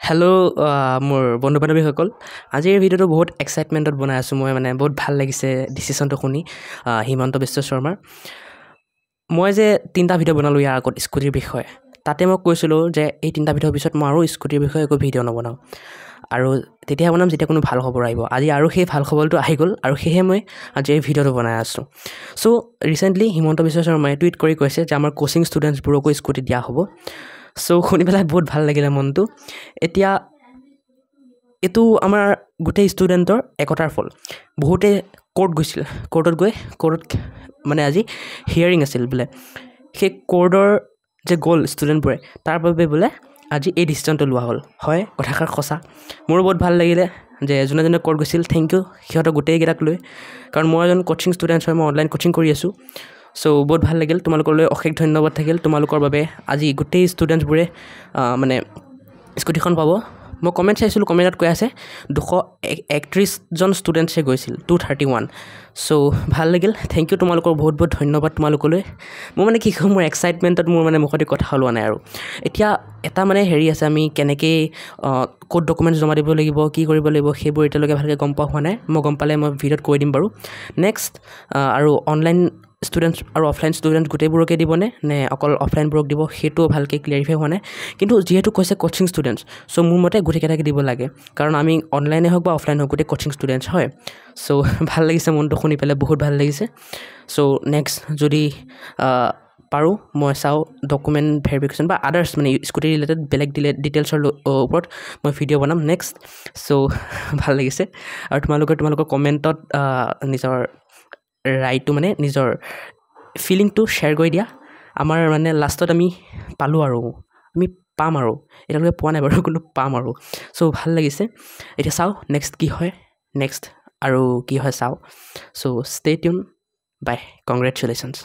hello' মোৰ বন্ধু বান্ধৱীসকল আজিৰ ভিডিঅ'টো বহুত এক্সাইটমেণ্টত বনাই আছোঁ মই মানে বহুত ভাল লাগিছে ডিচিশ্যনটো শুনি হিমন্ত বিশ্ব শৰ্মাৰ মই যে 3টা ভিডিঅ' বনালোঁ ইয়াৰ আগত স্কুটিৰ বিষয়ে তাতে মই কৈছিলোঁ যে এই 3টা ভিডিঅ'ৰ পিছত মই আৰু স্কুটিৰ বিষয়ে একো ভিডিঅ' নবনাওঁ আৰু তেতিয়া বনাম যেতিয়া কোনো ভাল খবৰ আহিব আজি আৰু সেই ভাল খবৰটো আহি গ'ল আৰু সেয়েহে মই আজি এই ভিডিঅ'টো বনাই আছোঁ চ' ৰিচেণ্টলি হিমন্ত বিশ্ব শৰ্মাই টুইট কৰি কৈছে যে আমাৰ কোচিং ষ্টুডেণ্টছবোৰকো স্কুটি দিয়া হ'ব চ' শুনি পেলাই বহুত ভাল লাগিলে মনটো এতিয়া এইটো আমাৰ গোটেই ষ্টুডেণ্টৰ একতাৰ ফল বহুতে কোৰ্টত গৈ মানে আজি হিয়াৰিং আছিল বোলে সেই কোৰ্টৰ যে গ'ল ষ্টুডেণ্টবোৰে তাৰ বাবে বোলে আজি এই ডিচিশ্যনটো লোৱা হ'ল হয় কথাষাৰ সঁচা মোৰো বহুত ভাল লাগিলে যে যোনে কোৰ্ট গৈছিল থেংক ইউ সিহঁতৰ গোটেইকেইটাক লৈ কাৰণ মই এজন কোচিং ষ্টুডেণ্টছ হয় মই অনলাইন কোচিং কৰি আছোঁ চ' বহুত ভাল লাগিল তোমালোকলৈ অশেষ ধন্যবাদ থাকিল তোমালোকৰ বাবে আজি গোটেই ষ্টুডেণ্টছবোৰে মানে স্কুটিখন পাব মই কমেণ্ট চাইছিলোঁ কমেণ্টত কৈ আছে 231জন ষ্টুডেণ্টছে গৈছিল 231 চ' ভাল লাগিল থেংক ইউ তোমালোকৰ বহুত বহুত ধন্যবাদ তোমালোকলৈ মোৰ মানে কি ক'ম মোৰ এক্সাইটমেণ্টত মোৰ মানে মুখতে কথা ওলোৱা নাই আৰু এতিয়া এটা মানে হেৰি আছে আমি কেনেকৈ ক'ত ডকুমেণ্টছ জমা দিব লাগিব কি কৰিব লাগিব সেইবোৰ এতিয়ালৈকে ভালকৈ গম পোৱা হোৱা নাই মই গম পালে মই ভিডিঅ'ত কৈ দিম বাৰু নেক্সট আৰু অনলাইন ষ্টুডেণ্টছ আৰু অফলাইন ষ্টুডেণ্টছ গোটেইবোৰকে দিবনে নে অকল অফলাইনবোৰক দিব সেইটোও ভালকৈ ক্লিয়াৰিফাই হোৱা নাই কিন্তু যিহেতু কৈছে কোচিং ষ্টুডেণ্টছ চ' মোৰ মতে গোটেইকেইটাকে দিব লাগে কাৰণ আমি অনলাইনে হওক বা অফলাইন হওক গোটেই কোচিং ষ্টুডেণ্টছ হয় চ' ভাল লাগিছে মনটো শুনি পেলাই বহুত ভাল লাগিছে চ' নেক্সট যদি পাৰোঁ মই চাওঁ ডকুমেণ্ট ভেৰিফিকেশ্যন বা আদাৰ্ছ মানে স্কুটি ৰিলেটেড বেলেগ ডিটেইলছৰ ওপৰত মই ভিডিঅ' বনাম নেক্সট চ' ভাল লাগিছে আৰু তোমালোকৰ কমেণ্টত নিজৰ ৰাইটটো মানে নিজৰ ফিলিংটো শ্বেয়াৰ কৰি দিয়া আমাৰ মানে লাষ্টত আমি পালোঁ আৰু আমি পাম আৰু এতিয়ালৈকে পোৱা নাই বাৰু কিন্তু পাম আৰু চ' ভাল লাগিছে এতিয়া চাওঁ নেক্সট কি হয় চাওঁ চ' ষ্টে টিউন বাই কংগ্ৰেচুলেশ্যনছ